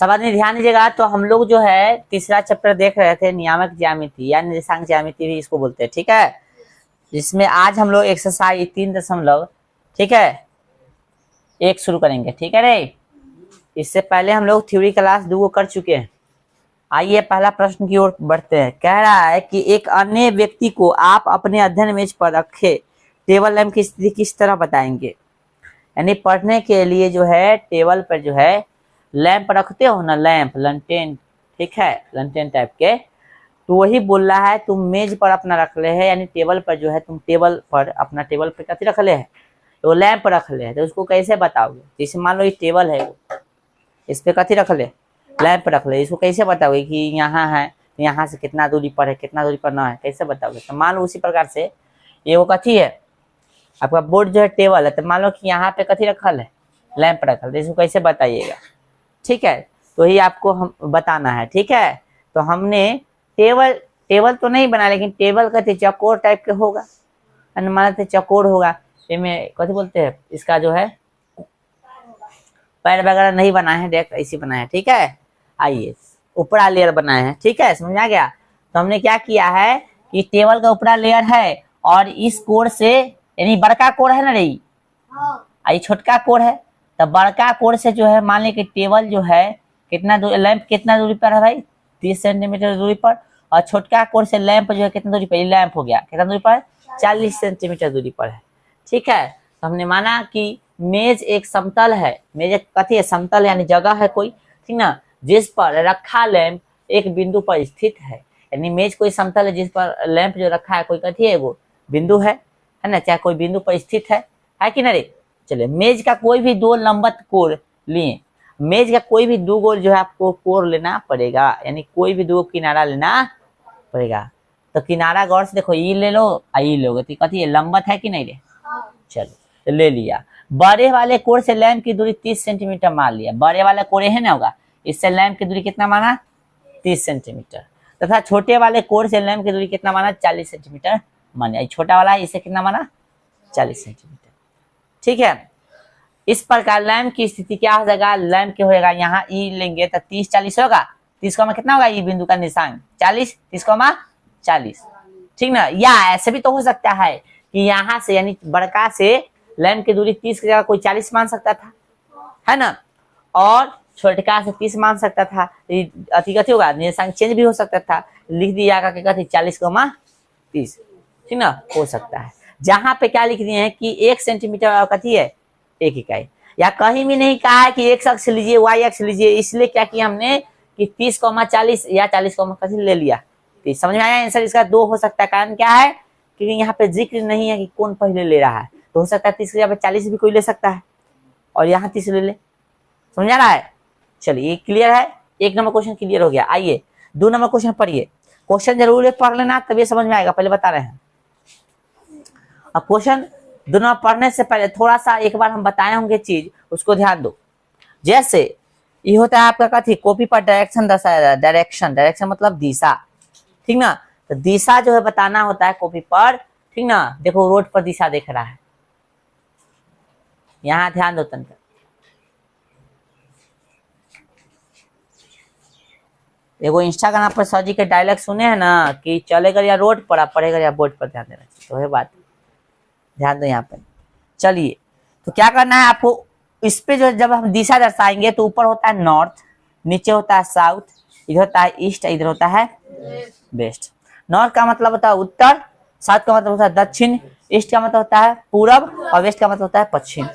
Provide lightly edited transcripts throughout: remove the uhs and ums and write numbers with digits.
सब आदमी ध्यान दीजिएगा। तो हम लोग जो है तीसरा चैप्टर देख रहे थे, नियामक ज्यामिति या निर्देशांक ज्यामिति भी इसको बोलते हैं, ठीक है। जिसमें आज हम लोग एक्सरसाइज 3 ठीक है 1 शुरू करेंगे, ठीक है रे। इससे पहले हम लोग थ्योरी क्लास 2 कर चुके हैं। आइए पहला प्रश्न की ओर बढ़ते हैं। कह रहा है कि एक अन्य व्यक्ति को आप अपने अध्ययन मेज पर रखे टेबल लैंप की स्थिति किस तरह बताएंगे। यानी पढ़ने के लिए जो है टेबल पर जो है लैंप रखते हो ना, लैंप लंटेन, ठीक है, लंटेन टाइप के, तो वही बोल रहा है तुम मेज पर अपना रख ले है, यानी टेबल पर जो है तुम टेबल पर अपना टेबल पर कथी रख ले है, तो लैंप रख ले है। तो उसको कैसे बताओगे। जैसे मान लो ये टेबल है, इस पे कथी रख ले, लैंप रख ले। इसको कैसे बताओगे कि यहाँ है, यहाँ से कितना दूरी पर है, कितना दूरी पर ना है, कैसे बताओगे। तो मान लो उसी प्रकार से ये वो कथी है, आपका बोर्ड जो है टेबल है, तो मान लो कि यहाँ पे कथी रखल है, लैंप रखल, तो इसको कैसे बताइएगा, ठीक है। तो ही आपको हम बताना है, ठीक है। तो हमने टेबल तो नहीं बना, लेकिन टेबल कथी चौकोर टाइप के होगा, मानते चौकोर होगा, इसमें कथी बोलते हैं, इसका जो है पैर वगैरह नहीं बना है, डायरेक्ट ऐसे बना है, ठीक है। आइए ऊपरा लेयर बनाए हैं, ठीक है, समझ आ गया। तो हमने क्या किया है कि टेबल का ऊपरा लेयर है और इस कोर से, यानी बड़का कोर है ना रही, आई छोटका कोर है, तो बड़का कोर से जो है मान ली कि टेबल जो है कितना दूरी, लैंप कितना दूरी पर है भाई, 30 सेंटीमीटर दूरी पर, और छोटका कोर से लैंप जो है कितना दूरी पर, लैंप हो गया कितना दूरी पर, 40 सेंटीमीटर दूरी पर है, ठीक है। तो हमने माना कि मेज एक समतल है, मेज एक कथी है, समतल यानी जगह है कोई, ठीक ना, जिस पर रखा लैंप एक बिंदु पर स्थित है। यानी मेज कोई समतल है जिस पर लैंप जो रखा है कोई कथी है, वो बिंदु है ना, चाहे कोई बिंदु पर स्थित है कि नहीं। चलिए मेज का कोई भी 2 लंबवत कोर लिए, मेज का कोई भी 2 गोल जो है आपको कोर लेना पड़ेगा, यानी कोई भी 2 किनारा लेना पड़ेगा। तो किनारा गौर से देखो, ये ले लो ये लोगे, तो कथी है, लंबवत है कि नहीं रे, चलो तो ले लिया। बड़े वाले कोर से लैंप की दूरी 30 सेंटीमीटर मान लिया, बड़े वाला कोर है ना होगा, इससे लैंप की दूरी कितना माना, 30 सेंटीमीटर, तथा छोटे वाले कोर से लैंप की दूरी कितना माना, 40 सेंटीमीटर माना। छोटा वाला है, इसे कितना माना, 40 सेंटीमीटर, ठीक है। इस प्रकार लैंप की स्थिति क्या हो जाएगा, लैंप के होगा यहाँ ई लेंगे तो 30 40 होगा, 30 का कितना होगा, ये बिंदु का निशान 40, 30 का 40, ठीक ना। या ऐसे भी तो हो सकता है कि यहाँ से यानी बड़का से लैंप की दूरी 30 की जगह कोई 40 मान सकता था, है ना, और छोटका से 30 मान सकता था, अति कथी होगा, निशान चेंज भी हो सकता था, लिख दिया का कथी 40,30, ठीक ना, हो सकता है। जहां पे क्या लिख दिए हैं कि 1 सेंटीमीटर कथी है, 1 इकाई, या कहीं भी नहीं कहा है कि x अक्ष लीजिए y अक्ष लीजिए, इसलिए क्या किया हमने कि 30,40 या 40, कथी ले लिया 30। समझ में आया आंसर इसका 2 हो सकता है। कारण क्या है, क्योंकि यहाँ पे जिक्र नहीं है कि कौन पहले ले रहा है, तो हो सकता है 30 के जगह 40 भी कोई ले सकता है और यहाँ 30 ले ले, समझ आ रहा है। चलिए ये क्लियर है, 1 नंबर क्वेश्चन क्लियर हो गया। आइए 2 नंबर क्वेश्चन पढ़िए, क्वेश्चन जरूर पढ़ लेना तभी समझ में आएगा, पहले बता रहे हैं। अब क्वेश्चन दोनों पढ़ने से पहले थोड़ा सा एक बार हम बताए होंगे चीज, उसको ध्यान दो। जैसे ये होता है आपका कथी, कॉपी पर डायरेक्शन दर्शाया, डायरेक्शन मतलब दिशा, ठीक ना। तो दिशा जो है बताना होता है कॉपी पर, ठीक ना। देखो रोड पर दिशा देख रहा है, यहाँ ध्यान दो तनिक। एगो इंस्टाग्राम पर सर जी के डायलॉग सुने हैं ना कि चलेगा या रोड पर, आप पढ़ेगा या बोर्ड पर, ध्यान देना चाहिए। तो है बात, ध्यान दो यहाँ पे। चलिए तो क्या करना है आपको, इस पे जो जब हम दिशा दर्शाएंगे तो ऊपर होता है नॉर्थ, नीचे होता है साउथ, इधर होता है ईस्ट, इधर होता है वेस्ट। नॉर्थ का मतलब होता है उत्तर, साउथ का मतलब होता है दक्षिण, ईस्ट का मतलब होता है पूरब, और वेस्ट का मतलब होता है पश्चिम,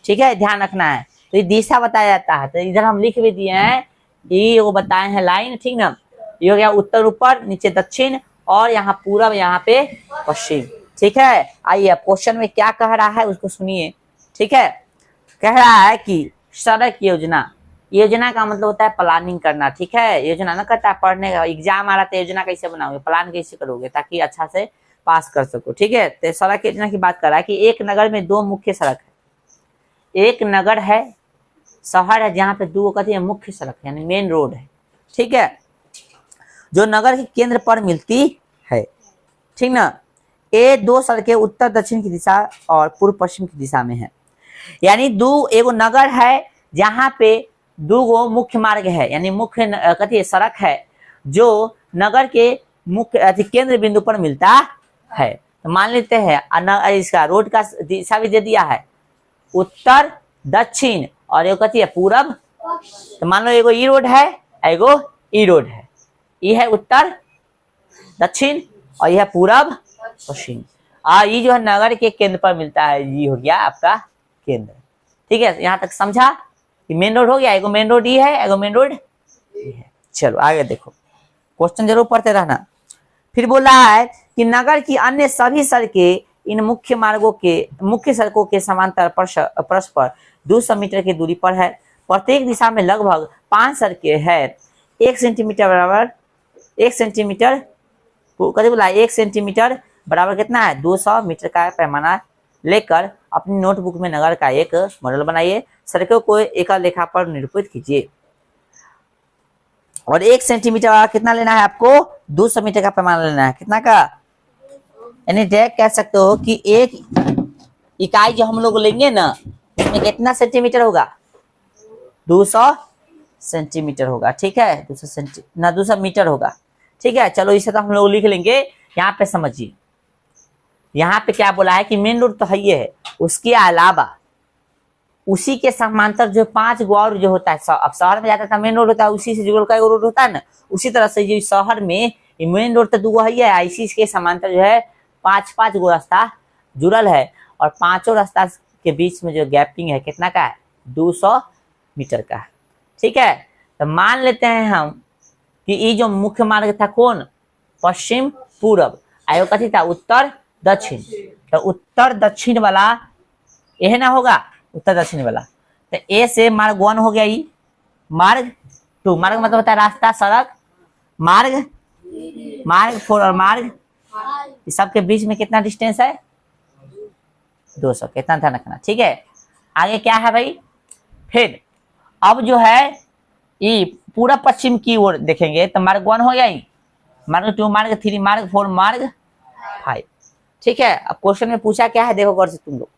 ठीक है, ध्यान रखना है। तो ये दिशा बताया जाता है, तो इधर हम लिख भी दिए हैं, ये वो बताए हैं लाइन, ठीक ना। ये हो गया उत्तर ऊपर, नीचे दक्षिण, और यहाँ पूरब, यहाँ पे पश्चिम, ठीक है। आइए क्वेश्चन में क्या कह रहा है उसको सुनिए, ठीक है। कह रहा है कि सड़क योजना, योजना का मतलब होता है प्लानिंग करना, ठीक है। योजना ना करता है पढ़ने का, एग्जाम आ रहा है, योजना कैसे बनाओगे, प्लान कैसे करोगे ताकि अच्छा से पास कर सको, ठीक है। तो सड़क योजना की बात कर रहा है कि एक नगर में 2 मुख्य सड़क है, एक नगर है, शहर है जहाँ पे 2 कथी है, मुख्य सड़क यानी मेन रोड है, ठीक है, जो नगर के केंद्र पर मिलती है, ठीक ना। ये 2 सड़कें उत्तर दक्षिण की दिशा और पूर्व पश्चिम की दिशा में है। यानी एगो नगर है जहाँ पे दो गो मुख्य मार्ग है, यानी मुख्य कथी सड़क है जो नगर के मुख्य केंद्र बिंदु पर मिलता है। तो मान लेते हैं इसका रोड का दिशा भी दे दिया है, उत्तर दक्षिण और एक कथी है पूरब। तो मान लो एगो ई रोड है, एगो ई रोड है, ये है उत्तर दक्षिण और यह है पूरब पश्चिम। और ये जो है नगर के केंद्र पर मिलता है, ये हो गया आपका केंद्र। ठीक है, यहाँ तक समझा कि मेन रोड हो गया, एगो मेन रोड ये है, एगो मेन रोड ये है। चलो आगे देखो, क्वेश्चन जरूर पढ़ते रहना। फिर बोला है कि नगर की अन्य सभी सड़कें इन मुख्य सड़कों के समांतर परस्पर 200 मीटर की दूरी पर है। प्रत्येक दिशा में लगभग 5 सड़कें हैं। 1 सेंटीमीटर बराबर 1 सेंटीमीटर कभी बोला 1 सेंटीमीटर बराबर कितना है 200 मीटर का पैमाना लेकर अपनी नोटबुक में नगर का एक मॉडल बनाइए। सड़कों को एक रेखा पर निरूपित कीजिए। और 1 सेंटीमीटर वाला कितना लेना है आपको 200 मीटर का पैमाना लेना है। कितना का, यानी डायरेक्ट कह सकते हो कि एक इकाई जो हम लोग लेंगे ना उसमें कितना सेंटीमीटर होगा 200 सेंटीमीटर होगा। ठीक है, 200 मीटर होगा। ठीक है, चलो इसे तो हम लोग लिख लेंगे। यहाँ पे समझिए, यहाँ पे क्या बोला है कि मेन रोड तो है ही है, उसके अलावा उसी के समांतर जो 5 गो और जो होता है, अब शहर में जाता था मेन रोड होता है, उसी से जुड़ल का रोड होता है ना, उसी तरह से जो शहर में मेन रोड तो 2 है ही है, इसी के समांतर जो है 5 गो रास्ता जुड़ल है। और 5 रास्ता के बीच में जो गैपिंग है कितना का है 200 मीटर का है। ठीक है, तो मान लेते हैं हम कि ये जो मुख्य मार्ग था कौन पश्चिम पूरब, आयो कथी था उत्तर दक्षिण। तो उत्तर दक्षिण वाला यह ना होगा, उत्तर दक्षिण वाला। तो ए से मार्ग 1 हो गया, ये मार्ग 2, मार्ग मतलब होता है रास्ता सड़क, मार्ग 4 और मार्ग सबके बीच में कितना डिस्टेंस है 200। कितना ध्यान रखना। ठीक है, आगे क्या है भाई, फिर अब जो है ये पूरा पश्चिम की ओर देखेंगे तो मार्ग 1 हो गया, मार्ग 2, मार्ग 3, मार्ग 4, मार्ग 5। ठीक है, अब क्वेश्चन में पूछा क्या है देखो गौर से तुम लोग,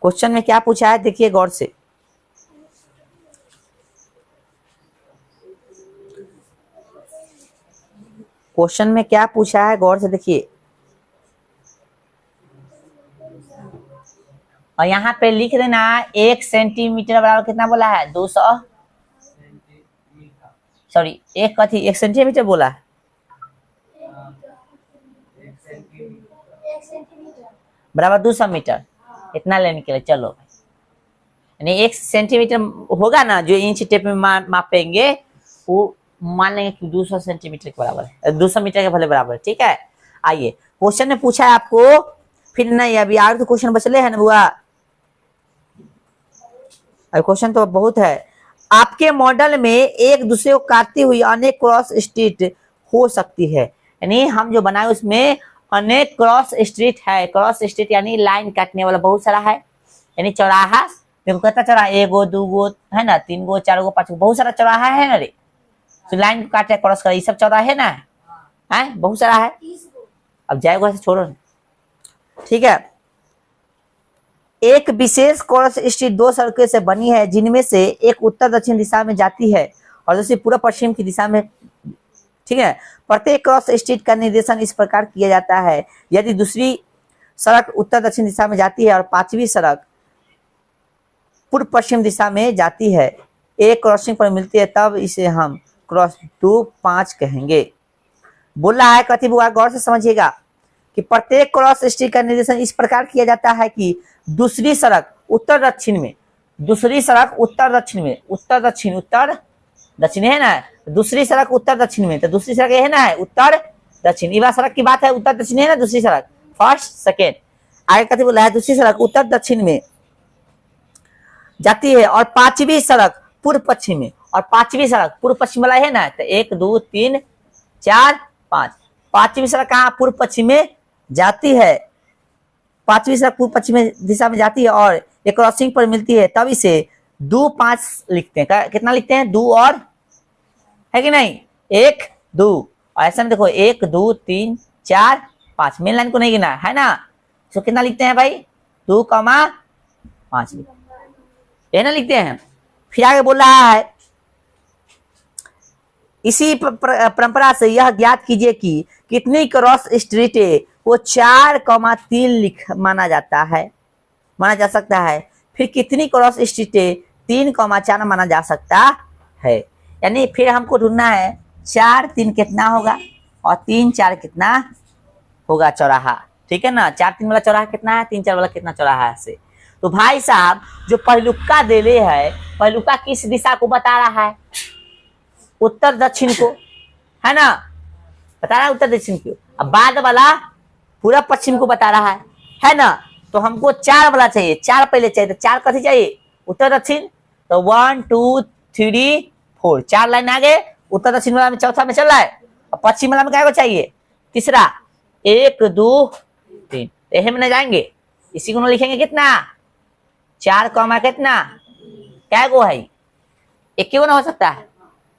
क्वेश्चन में क्या पूछा है देखिए गौर से। क्वेश्चन में क्या पूछा है गौर से देखिए, और यहाँ पे लिख देना 1 सेंटीमीटर बराबर कितना बोला है 200, सॉरी 1 सेंटीमीटर बोला है, बराबर 200 मीटर इतना लेने के लिए। चलो यानी 1 सेंटीमीटर होगा ना जो इंच टेप में मापेंगे वो मान लेंगे कि 200 सेंटीमीटर के बराबर है, 200 मीटर के भले बराबर। ठीक है, आइए क्वेश्चन ने पूछा है आपको, फिर नहीं अभी आगे तो क्वेश्चन बचले है ना बुआ, अभी क्वेश्चन तो बहुत है। आपके मॉडल में एक दूसरे को काटती हुई अनेक क्रॉस स्ट्रीट हो सकती है, यानी हम जो बनाए उसमें अनेक क्रॉस स्ट्रीट है। क्रॉस स्ट्रीट यानी लाइन काटने वाला बहुत सारा है, यानी चौराहा देखो कितना चौराहा 1 गो 2 गो है ना 3 गो 4 गो 5 गो बहुत सारा चौराहा है ना रे, तो लाइन काटे क्रॉस करे, ये सब चौराहे ना है, बहुत सारा है। अब जाएगा से छोड़ो। ठीक है, एक विशेष क्रॉस स्ट्रीट 2 सड़कों से बनी है जिनमें से एक उत्तर दक्षिण दिशा में जाती है और दूसरी पूर्व पश्चिम की दिशा में। ठीक है, प्रत्येक क्रॉस स्ट्रीट का निर्देशन इस प्रकार किया जाता है, यदि दूसरी सड़क उत्तर दक्षिण दिशा में जाती है और 5वीं सड़क पूर्व पश्चिम दिशा में जाती है, एक क्रॉसिंग पर मिलती है, तब इसे हम क्रॉस 2 5 कहेंगे। बोला है कथी बुआ गौर से समझिएगा कि प्रत्येक क्रॉस स्ट्रीट का निर्देशन इस प्रकार किया जाता है कि दूसरी सड़क उत्तर दक्षिण में, दूसरी सड़क उत्तर दक्षिण में, उत्तर दक्षिण है ना, दूसरी सड़क उत्तर दक्षिण में, तो दूसरी सड़क है ना है उत्तर दक्षिण, ये सड़क की बात है, उत्तर दक्षिण है ना दूसरी सड़क, फर्स्ट सेकेंड। आगे कथी बोला है दूसरी सड़क उत्तर दक्षिण में जाती है और 5वीं सड़क पूर्व पश्चिम में, और 5वीं सड़क पूर्व पश्चिम वाला है ना, तो 1 2 3 4 5, 5वीं सड़क कहाँ पूर्व पश्चिम में जाती है, 5वीं सड़क पूर्व पश्चिम दिशा में जाती है और एक क्रॉसिंग पर मिलती है, तब इसे 2 5 लिखते हैं। कितना लिखते हैं 2 और है कि नहीं 1 2, और ऐसा में देखो 1 2 3 4 5 मेन लाइन को नहीं गिना है ना, तो कितना लिखते हैं भाई 2 5 ये ना लिखते हैं। फिर आगे बोल रहा है, इसी परंपरा से यह ज्ञात कीजिए कि कितनी क्रॉस स्ट्रीटें वो 4,3 लिख माना जा सकता है। फिर कितनी क्रॉस स्ट्रीटें 3,4 माना जा सकता है। यानी फिर हमको ढूंढना है 4 3 कितना होगा और 3 4 कितना होगा चौराहा। ठीक है ना, 4 3 वाला चौराहा कितना है, 3 4 वाला कितना चौराहा है। तो भाई साहब जो पहलुक्का देले है, पहलुक्का किस दिशा को बता रहा है, उत्तर दक्षिण को, है ना, बता रहा है उत्तर दक्षिण को। अब बाद वाला पूरा पश्चिम को बता रहा है ना। तो हमको 4 वाला चाहिए, 4 पहले चाहिए। तो 4 कथी चाहिए, उत्तर दक्षिण। तो 1 2 3 4 4 लाइन आगे उत्तर दक्षिण वाला में चौथा में चल रहा है, और पश्चिम वाला में क्या को चाहिए, तीसरा। 1 2 3 एहे में नहीं जाएंगे, इसी को लिखेंगे कितना 4 कॉमा कितना क्या गो है, एक ही को ना हो सकता है।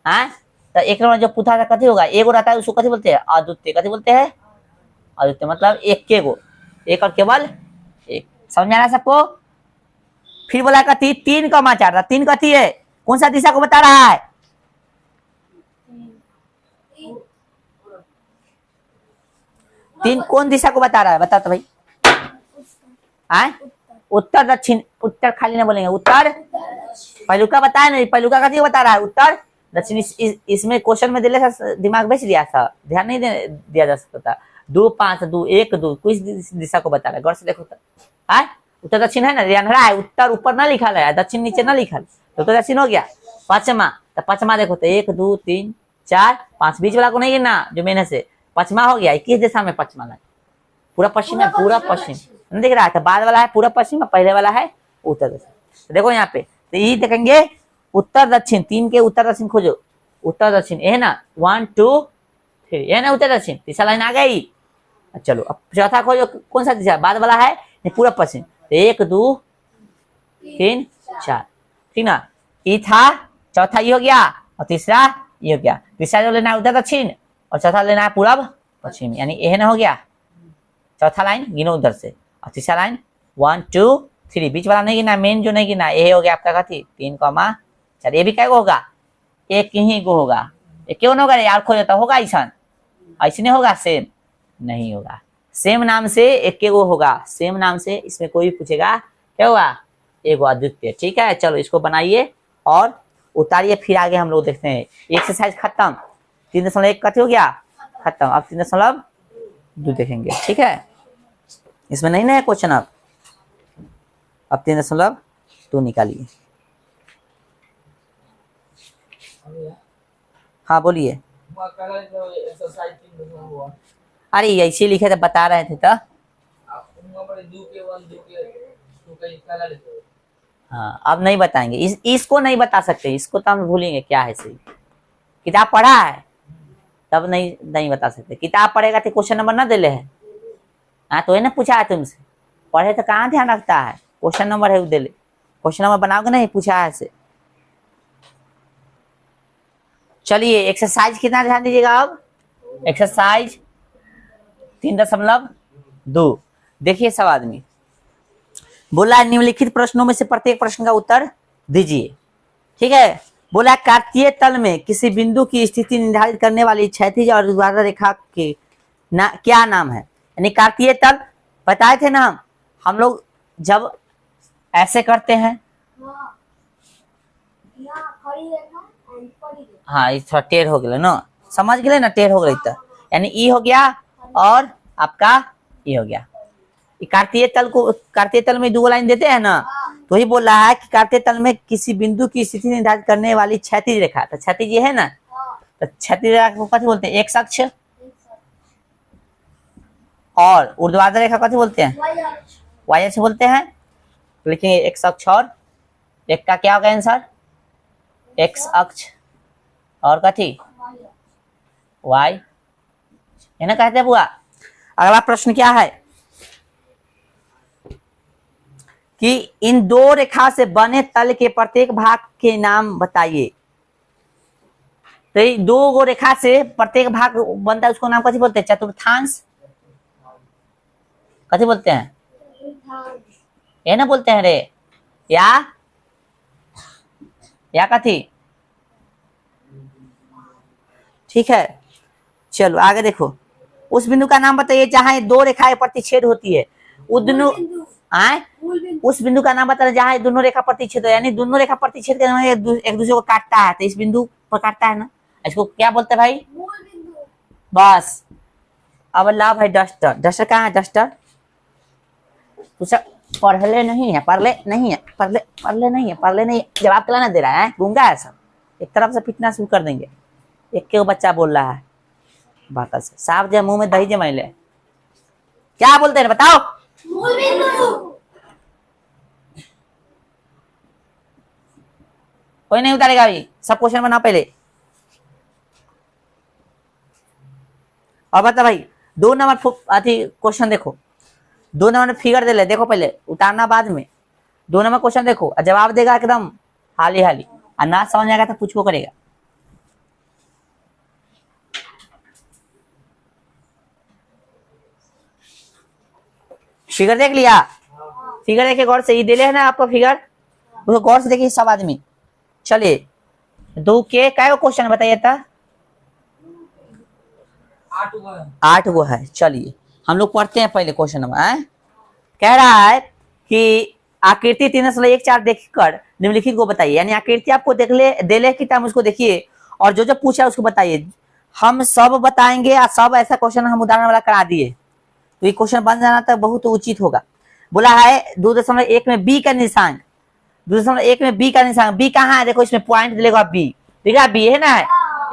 हाँ तो एक जो पूछा था कथी होगा, एगो रहता है उसको कथी बोलते हैं, अद्वितीय। कथी बोलते हैं, अद्वितीय मतलब एक के गो, एक और केवल एक। समझ आ रहा है सबको। फिर बोला कथी 3,4 था, 3 कथी है, कौन सा दिशा को बता रहा है, तीन कौन दिशा को बता रहा है, बता तो भाई। आए उत्तर दक्षिण, उत्तर खाली ना बोलेंगे, उत्तर पहलुका बताया नहीं, पहलुका कथी बता रहा है, उत्तर दक्षिण। इसमें क्वेश्चन में दिले था, दिमाग बेच दिया था, ध्यान नहीं दिया जा सकता था। 2 5 2 1 2 किस दिशा को बता रहा है, गौर से देखो। आए उत्तर दक्षिण है ना, ध्यान रहा है, उत्तर ऊपर ना लिखा है, दक्षिण नीचे ना लिखा, तो उत्तर दक्षिण हो गया। पश्चिमा, तो पश्चिमा देखो तो 1 2 3 4 5, बीच वाला को नहीं गिनना जो मेन से, पश्चिमा हो गया। किस दिशा में पश्चिमा है, पूरा पश्चिम है, पूरा पश्चिम दिख रहा है। तो बाद वाला है पूरा पश्चिम, पहले वाला है उत्तर दक्षिण। तो देखो यहाँ पे तो ये देखेंगे उत्तर दक्षिण, 3 के उत्तर दक्षिण खोजो, उत्तर दक्षिण ये है ना 1 2 3 ये ना उत्तर दक्षिण, तीसरा लाइन आ गई। चलो अब चौथा खोजो, कौन सा दिशा बाद वाला है, पूरा पश्चिम। 1 2 3 4 ठीक ना, ये था चौथा, ये हो गया, और तीसरा ये हो गया। तीसरा जो लेना है उत्तर दक्षिण, और चौथा लेना है पूरब पश्चिम, यानी यह ना हो गया। चौथा लाइन गिनो उधर से, और तीसरा लाइन 1 2 3, बीच वाला नहीं गिना, मेन जो नहीं गिना, ये हो गया आपका कथी 3,4। ये भी क्या होगा, एक ही को होगा, ये क्यों ना होगा यार, खो जाता होगा ऐसा, ऐसे नहीं होगा, सेम नहीं होगा, सेम नाम से एक के वो होगा, सेम नाम से। इसमें कोई पूछेगा क्या हुआ, एक अद्वितीय। ठीक है, चलो इसको बनाइए और उतारिए, फिर आगे हम लोग देखते हैं। एक्सरसाइज खत्म, 3.1 कथी हो गया खत्म। अब 3.2 देखेंगे। ठीक है, इसमें नहीं ना क्वेश्चन। अब 3.2 निकालिए। हाँ बोलिए। अरे ऐसे लिखे थे, बता रहे थे तो। हाँ अब नहीं बताएंगे, इसको नहीं बता सकते, इसको तो हम भूलेंगे क्या है सही। किताब पढ़ा है तब नहीं बता सकते, किताब पढ़ेगा तो क्वेश्चन नंबर ना दिले है। हाँ तो ये ना पूछा है तुमसे, पढ़े तो कहाँ ध्यान रखता है, क्वेश्चन नंबर है दिले, क्वेश्चन नंबर बनाओगे नहीं, पूछा है से। चलिए एक्सरसाइज कितना ध्यान दीजिएगा। अब एक्सरसाइज 3.2 देखिए। सब आदमी बोला निम्नलिखित प्रश्नों में से प्रत्येक प्रश्न का उत्तर दीजिए। ठीक है, बोला कार्तीय तल में किसी बिंदु की स्थिति निर्धारित करने वाली क्षैतिज और ऊर्ध्वाधर रेखा के क्या नाम है। यानी कार्तीय तल बताए थे ना हम लोग, जब ऐसे करते हैं, हाँ ये थोड़ा टेढ़ हो गया ना, समझ गए ना, टेढ़ हो गई तो यानी ई हो गया और आपका ये हो गया। कार्तीय तल में 2 लाइन देते हैं ना, तो ही बोल रहा है कि कार्तीय तल में किसी बिंदु की स्थिति निर्धारित करने वाली क्षैतिज रेखा, तो क्षैतिज ये है ना, तो क्षैतिज रेखा को कथी बोलते हैं, एक्स अक्ष। और ऊर्ध्वाधर रेखा कथी बोलते हैं, वाई अक्ष बोलते हैं। तो लिखेंगे एक्स अक्ष, और एक का क्या होगा आंसर, एक्स अक्ष और कथी वाई, है ना कहते हैं बुआ। अगला प्रश्न क्या है कि इन 2 रेखा से बने तल के प्रत्येक भाग के नाम बताइए। तो 2 गो रेखा से प्रत्येक भाग बनता है, उसको नाम कथी बोलते हैं, चतुर्थांश। कथी बोलते हैं, ये ना बोलते हैं रे, या या कथी, ठीक है। चलो आगे देखो, उस बिंदु का नाम बताइए जहां दो रेखाएं प्रतिच्छेद होती है। उस बिंदु आए उस बिंदु का नाम बताइए जहां दोनों रेखा प्रतिच्छेद हो, यानी दोनों रेखा प्रतिच्छेद करने एक दूसरे को काटता है, तो इस बिंदु पर काटता है ना, इसको क्या बोलते हैं भाई, बस। अब ला भाई डस्टर, डस्टर कहाँ है डस्टर, तुझे पढ़ले नहीं है, पढ़ले नहीं है, पढ़ले नहीं है, पढ़ले नहीं है, जवाब तो ना दे रहा है, गूंगा है सब, एक तरफ से पिटना शुरू कर देंगे। एक के बच्चा बोल रहा है बात से, साफ जो मुंह में दही जमाइले, क्या बोलते हैं बताओ, कोई नहीं उतारेगा अभी, सब क्वेश्चन बनाओ पहले। और बता भाई 2 नंबर अथी क्वेश्चन देखो, 2 नंबर फिगर दे ले, देखो पहले उतारना बाद में। 2 नंबर क्वेश्चन देखो, जवाब देगा एकदम हाली हाली, और ना समझ आएगा तो पूछो करेगा। फिगर देख लिया, फिगर देखिए गौर से, ये दे है ना आपको फिगर, उसको गौर से देखिए सब आदमी। चलिए 2 के क्या क्वेश्चन बताइए था, 8 गो है। चलिए हम लोग पढ़ते हैं पहले क्वेश्चन नंबर। कह रहा है कि आकृति 3.14 देखकर निम्नलिखित को बताइए, यानी आकृति आपको दे ले कि तब उसको देखिए और जो जो पूछा उसको बताइए। हम सब बताएंगे और सब ऐसा क्वेश्चन हम उदाहरण वाला करा दिए, तो ये क्वेश्चन बन जाना तक बहुत उचित होगा। बोला है 2.1 में बी का निशान, 2.1 में बी का निशान, बी कहाँ है देखो, इसमें पॉइंट दिलेगा बी, देखा बी है ना,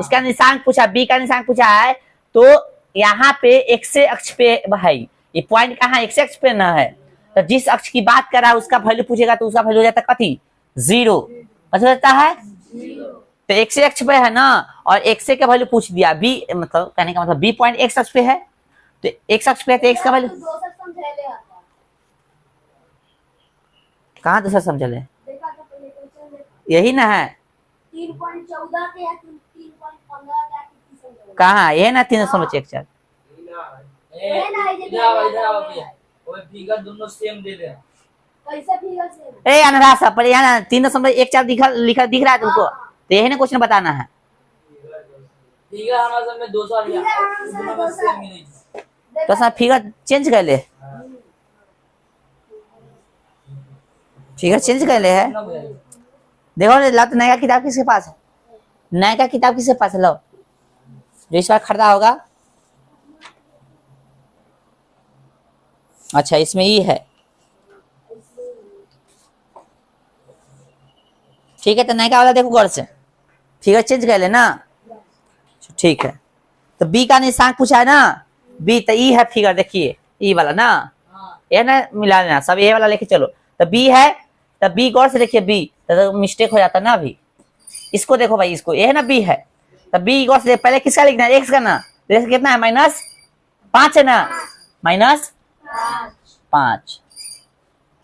इसका निशान पूछा, बी का निशान पूछा है, तो यहाँ पे एक्स अक्ष पे भाई ये पॉइंट कहाँ एक्स अक्ष पे ना है, तो जिस अक्ष की बात कर रहा है उसका वैल्यू पूछेगा तो उसका वैल्यू हो जाता है कथी, 0, मतलब रहता है, तो एक्स अक्ष पे है ना, और एक्स का वैल्यू पूछ दिया, बी मतलब कहने का मतलब बी पॉइंट एक्स अक्ष पे है, तो एक्स अक्ष पे है तो एक्स का वैल्यू कहाँ दूसरा समझले, यही ना है 3.14 के या 3.15 का कहाँ, ये ना 3.14 फिगर दोनों सेम दे रहे हैं, कैसे फिगर सेम, ए अनरा सा पर यहाँ 3.14 लिखा दिख रहा है तुमको, तो यही ना क्वेश्चन बताना है। फिगर हमारे सब में 200 दोनों में सेम मिलेगी, तो सब फिगर चेंज कर ले, फिगर चेंज कर ले है। देखो ला तो नया किताब किसके पास है, नया किताब किसके पास है, लो जो इस बार खरीदा होगा। अच्छा इसमें ये है, ठीक है, तो नया वाला देखो गौर से, फिगर चेंज कर ले ना, ठीक है। तो बी का निशान पूछा है ना, बी तो ई है फिगर, देखिए ई वाला ना, ये ना मिला लेना सब, ये वाला लेके चलो, तो बी है, तो बी गौर से देखिए, बी तो मिस्टेक हो जाता ना अभी, इसको देखो भाई, इसको ये है ना बी है, तो बी गौर से पहले किसका लिखना है, एक्स का ना, तो कितना है -5 है ना, -5,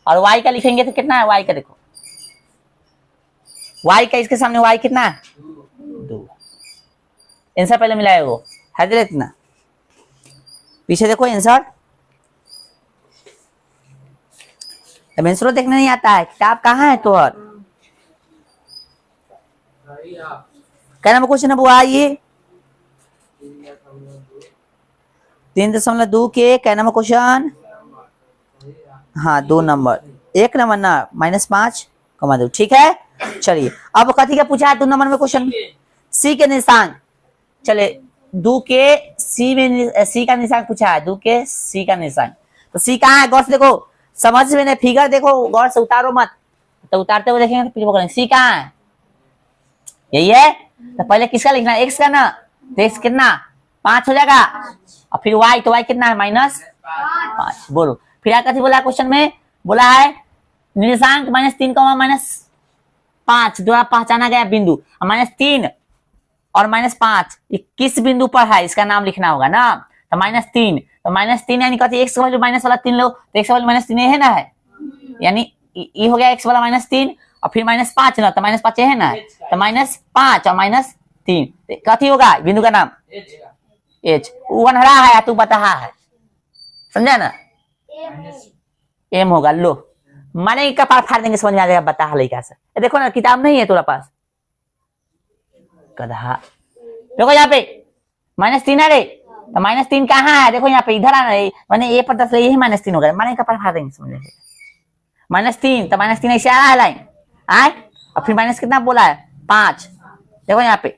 और वाई का लिखेंगे तो कितना है, वाई का देखो, वाई का इसके सामने वाई कितना है 2, आंसर पहले मिलाए वो है दे इतना, पीछे देखो आंसर, अब आंसर देखने नहीं आता है, किताब कहाँ है तो, और क्या नाम क्वेश्चन है वो आइए 3.2 के क्या नाम क्वेश्चन, हाँ 2 नंबर, 1 नंबर ना -5 कमा दो, ठीक है। चलिए अब कथी का पूछा है 2 नंबर में क्वेश्चन, सी के निशान, चले 2 के सी में सी का निशान पूछा है, 2 के सी का निशान, तो सी कहाँ है गौर से देखो, समझ में नहीं, फिगर देखो गौर से, उतारो मत, तो उतारते हुए देखेंगे तो फिर पकड़ेंगे, सी कहाँ है, यही है, तो पहले किसका लिखना है, एक्स का ना, तो एक्स कितना 5 हो जाएगा, और फिर वाई, तो वाई कितना है -5, बोलो फिर क्या कथी बोला क्वेश्चन में, बोला है निर्देशांक -3, -5 द्वारा पहचाना गया बिंदु, -3 और -5 ये किस बिंदु पर है, इसका नाम लिखना होगा ना, तो -3, तो -3 यानी कहते एक्स वाला माइनस वाला 3 लो, तो एक्स वाला -3 है ना है, यानी ये हो गया एक्स वाला -3 और फिर -5 ना, तो -5 है ना, तो -5 और -3 कथी होगा बिंदु का नाम, एच, वन रहा है तू बता है, समझा ना, एम होगा, लो माने कपार फाड़ देंगे, समझ में आ जाएगा, बता लड़का से, देखो ना किताब नहीं है तुम्हारे पास, गधा। देखो यहाँ पे -3 है रे, तो -3 कहाँ है? देखो यहाँ पे इधर आना है, मैंने ए पर 10 यही -3 हो गया, माने का पर फाड़ देंगे समझ में। -3 तो -3 ऐसे आया है लाइन आए, और फिर माइनस कितना बोला है 5। देखो यहाँ पे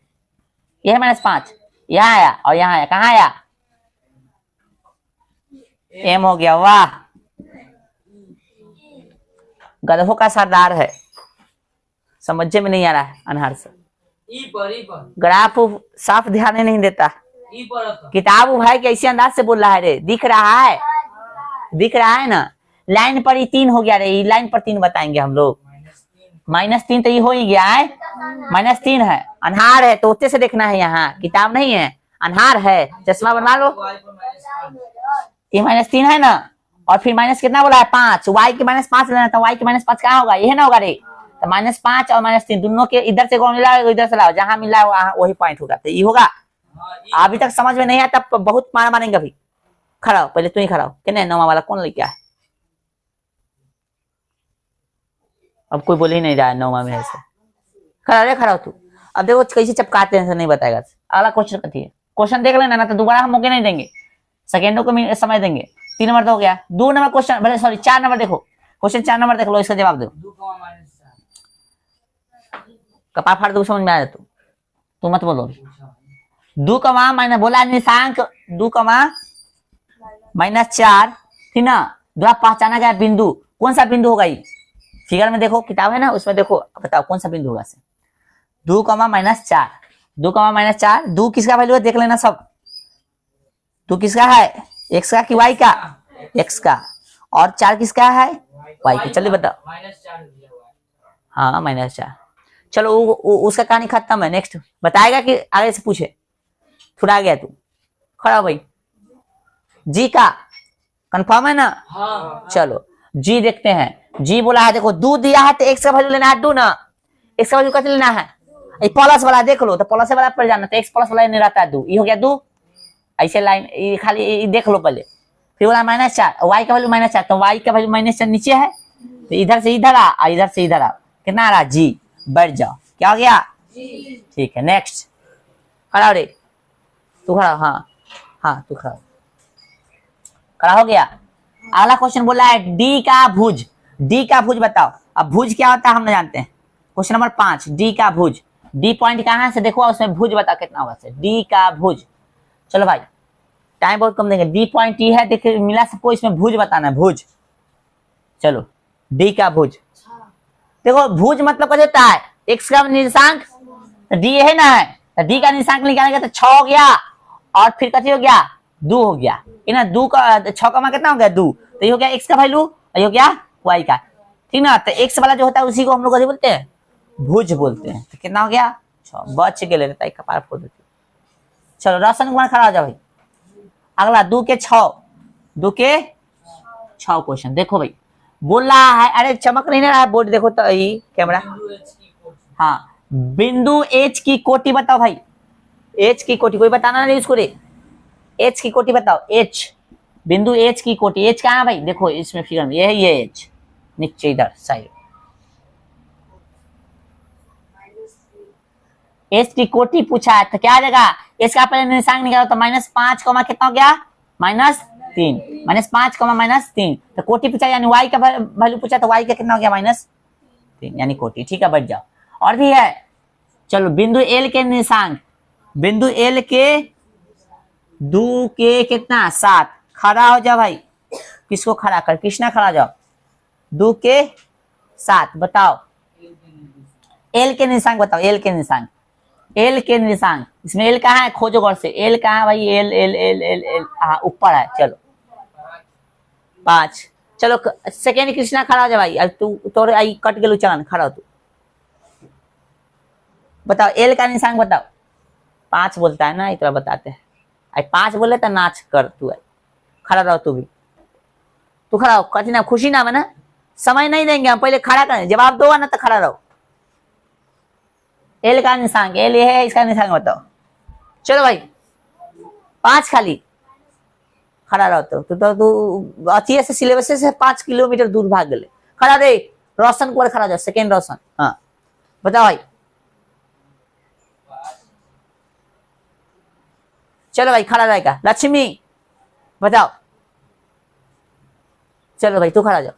यह है -5, यहाँ आया और यहाँ आया, कहाँ आया? एम हो गया। वाह, गधों का सरदार है, समझे में नहीं आ रहा है अनहर से। ई पर ग्राफ साफ ध्यान नहीं देता, ई पर आता। किताब भाई कैसे अंदाज से बोल रहा है रे, दिख रहा है, दिख रहा है ना। लाइन पर ही 3 हो गया रे, लाइन पर 3 बताएंगे हम लोग। -3 तो ये हो ही गया है, -3 है, अनहार है तो उत्ते से देखना है, यहाँ किताब नहीं है, अनहार है, चश्मा बनवा लो। y पर ये -3 है ना, और फिर माइनस कितना बोला है 5, y के -5 लेना, तो y के -5 कहाँ होगा? ये ना होगा रे, तो -5 और -3 दोनों के इधर से कौन मिला, इधर से लाओ, जहां मिला है वही पॉइंट होगा, तो ये होगा। अभी तक समझ में नहीं आया तब बहुत मार मारेंगे। अभी खड़ा हो, पहले तू ही खड़ा हो, कितने 9 वाला कौन लेके आया? अब कोई बोल ही नहीं रहा है 9 में ऐसे। खड़ा रे, खड़ा हो तू। अब देखो कैसे चपकाते हैं, नहीं बताएगा। अगला क्वेश्चन कथी है, क्वेश्चन देख लेना ना, तो दोबारा हम मौके नहीं देंगे, सेकेंडों को समय देंगे। 3 नंबर तो हो गया, 2 नंबर क्वेश्चन, भले सॉरी 4 नंबर देखो, क्वेश्चन 4 नंबर देख लो, इसका जवाब दो। 2, कपार फाड़ दो, समझ में आया तू मत बोलो। 2, मैंने बोला निशांक 2, -4, ठीक ना। द्वारा पहचाना गया बिंदु, कौन सा बिंदु होगा? ये फिगर में देखो, किताब है ना उसमें देखो, बताओ कौन सा बिंदु होगा। 2, -4, 2, -4, 2 किसका वैल्यू है देख लेना सब। 2 किसका है, x का कि y का? x का। और 4 किसका है? y का। चलिए बताओ। -4 हाँ -4। चलो उसका कहानी खत्म है, नेक्स्ट बताएगा कि आगे से पूछे। थोड़ा गया तू, खड़ा हो भाई। जी का कंफर्म है ना? हाँ। चलो जी देखते हैं। जी बोला है, देखो 2 दिया है तो x का वैल्यू लेना है 2 ना, x का वैल्यू कैसे लेना है? प्लस वाला देख लो, तो प्लस वाला पर जाना, तो x प्लस वाला नहीं रहता है 2, ये हो गया 2। ऐसे लाइन ये खाली ये देख लो पहले। फिर बोला -4, y का वैल्यू -4, तो y का वैल्यू -4 नीचे है, तो इधर से इधर आ और इधर से इधर आ, कितना आ रहा? जी। बढ़ जाओ, क्या हो गया? ठीक है, नेक्स्ट। खड़ा हो रे, तू खड़ा। हाँ हाँ तू खड़ा, खड़ा हो गया। अगला क्वेश्चन बोला है डी का भुज, डी का भुज बताओ। अब भुज क्या होता है हम नहीं जानते हैं। क्वेश्चन नंबर 5, डी का भुज, डी पॉइंट कहाँ से देखो, उसमें भुज बताओ कितना होगा से, डी का भुज। चलो भाई टाइम बहुत कम देंगे, डी पॉइंट ये है, देखिए मिला सबको, इसमें भुज बताना है, भुज। चलो डी का भुज, देखो भुज मतलब क्या होता है? x का निर्देशांक, डी है ना, है डी का निर्देशांक निकालेंगे तो 6 हो गया, और फिर कथी हो गया? 2 हो गया, है ना। 2 का 6 का कितना हो गया? 2, तो ये हो गया x का वैल्यू, ये हो गया y का, ठीक ना। तो x वाला जो होता है उसी को हम लोग कथी बोलते हैं? भुज बोलते हैं। तो कितना हो गया? 6। बच के ले लेता है, कपार फोड़ देती। चलो राशन कुमार खड़ा हो जा भाई। अगला 2 के 6, 2 के 6 क्वेश्चन देखो भाई। बोल रहा है, अरे चमक नहीं रहा है बोर्ड, देखो तो ये कैमरा। हाँ, बिंदु एच की कोटि बताओ भाई। एच की कोटि कोई बताना नहीं उसको रे, एच की कोटि बताओ। एच, बिंदु एच की कोटि, एच कहाँ है भाई? देखो इसमें फिगर में, ये है ये एच, नीचे इधर साइड। एच की कोटि पूछा है तो क्या आ जाएगा? एच का पहले निशान निकालो, तो -5, कितना हो गया? -3, -5, -3, तो कोटि पूछा यानी y का वैल्यू पूछा, तो y का कितना हो गया? -3 यानी कोटि। ठीक है, बढ़ जाओ। और भी है, चलो बिंदु एल के निशान, बिंदु एल के 2 के कितना? 7। खड़ा हो जाओ भाई, किसको खड़ा कर? कृष्णा खड़ा जाओ। 2 के 7 बताओ, एल के निशान बताओ। एल के निशान, एल के निशान, इसमें एल कहाँ है? खोजो गौर से, एल कहाँ है भाई? L L L L L, हाँ ऊपर है। चलो 5। चलो सेकेंड कृष्णा खड़ा हो जा भाई। तू तोरे आई कट गेलू, चलन खड़ा हो तू, बताओ एल का निशान बताओ। 5 बोलता है ना, इतना बताते हैं। आई 5 बोले तो नाच कर तू, आई खड़ा रहो तू भी, तू खड़ा हो। कठिन ना, खुशी ना बना, समय नहीं देंगे हम, पहले खड़ा करें, जवाब दो ना तो खड़ा रहो। एल का निशान, एल ये है, इसका निशान बताओ। चलो भाई 5 खाली, खड़ा रहो। तू अच्छी से सिलेबस से 5 किलोमीटर दूर भाग गए। खड़ा रे, रोशन को खड़ा जाओ, सेकेंड रोशन। हाँ बताओ भाई। चलो भाई खड़ा रहेगा। लक्ष्मी बताओ, चलो भाई तू खड़ा जाओ,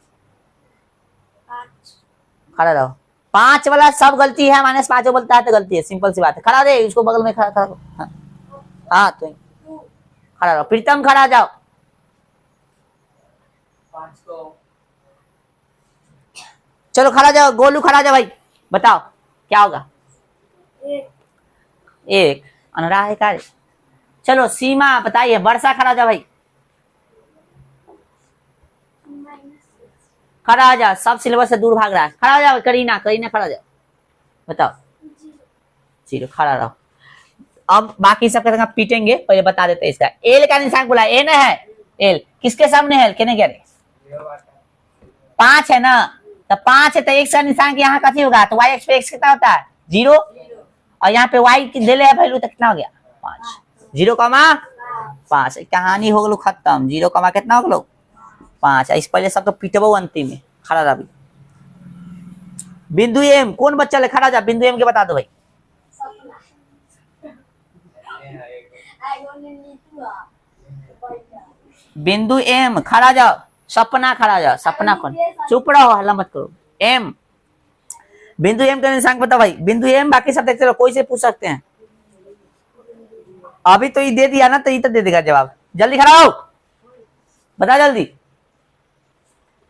खड़ा रहो। 5 वाला सब गलती है, -5 बोलता है तो गलती है, सिंपल सी बात है। खड़ा रहे, उसको बगल में खड़ा करो। हाँ तो खड़ा रहो। प्रीतम खड़ा जाओ। 5 को चलो खड़ा जाओ। गोलू खड़ा जाओ भाई, बताओ क्या होगा। 1 अनरा है कार्य। चलो सीमा बताइए। वर्षा खड़ा जाओ भाई, खड़ा आ जा, सब सिलेबस से दूर भाग रहा है। खड़ा हो जाओ। करीना, करीना खड़ा जाओ, बताओ। 0 खड़ा रहो। अब बाकी सब का पीटेंगे, पहले बता देते इसका। एल का निशान बोला, एन है एल, किसके सामने है? कहने क्या रे 5 है ना, तो 5 है तो x का निशान यहाँ कथी होगा, तो y एक्स पे x कितना होता है 0, और यहाँ पे y दे ले वैल्यू तो कितना हो गया 5, 0,5। कहानी हो गलो खत्म। 0, कितना हो गलो 5। इस पहले सब तो पीटबो अंतिम में। खड़ा रहा भाई। बिंदु एम कौन बच्चा ले? खड़ा जा। बिंदु एम के बता दो भाई। बिंदु एम खड़ा जाओ। सपना खड़ा जाओ। सपना कौन? चुप रहो, हल्ला मत करो। एम, बिंदु एम का निशान बताओ भाई। बिंदु एम बाकी सब देखते रहो, कोई से पूछ सकते हैं। अभी तो ये दे दिया ना, तो ये तो दे देगा जवाब। जल्दी खड़ा हो, बता जल्दी।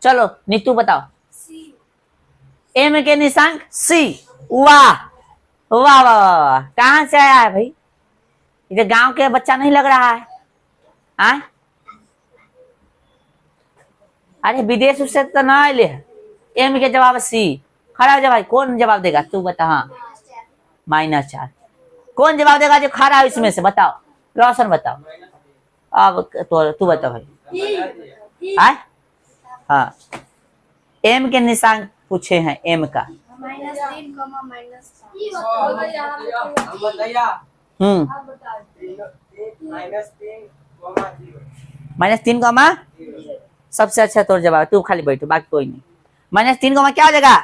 चलो नीतू बताओ। एम के निशान सी। वाह वाह वाह वाह, कहां से आया है भाई? ये गांव के बच्चा नहीं लग रहा है। आ? अरे विदेश उससे तो ना आए है। एम के जवाब सी। खड़ा हो जा भाई। कौन जवाब देगा? तू बता। हाँ -4। कौन जवाब देगा जो खड़ा है इसमें से? बताओ, रोशन बताओ। अब तो तू बता भाई। आए? हाँ, एम के निशान पूछे हैं। एम का -3, सबसे अच्छा तोर जवाब। तू खाली बैठो, बाकी कोई नहीं। -3 क्या हो जाएगा?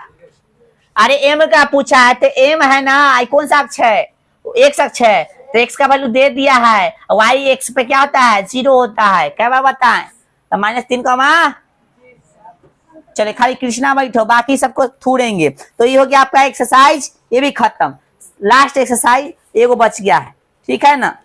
अरे एम का पूछा है तो एम है ना, आई कौन सा अक्ष है? x अक्ष है, तो x का वैल्यू दे दिया है। y x पे क्या होता है 0 होता है। क्या बात बताएं? तो -3, चले खाली कृष्णा बैठो, बाकी सबको थूड़ेंगे। तो ये हो गया आपका एक्सरसाइज, ये भी खत्म। लास्ट एक्सरसाइज एगो बच गया है, ठीक है ना,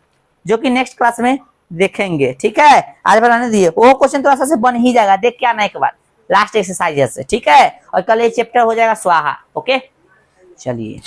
जो कि नेक्स्ट क्लास में देखेंगे। ठीक है, आज बनाने दिए वो क्वेश्चन तो ऐसा से बन ही जाएगा, देख के आना एक बार लास्ट एक्सरसाइज से। ठीक है, और कल ये चैप्टर हो जाएगा स्वाहा। ओके चलिए।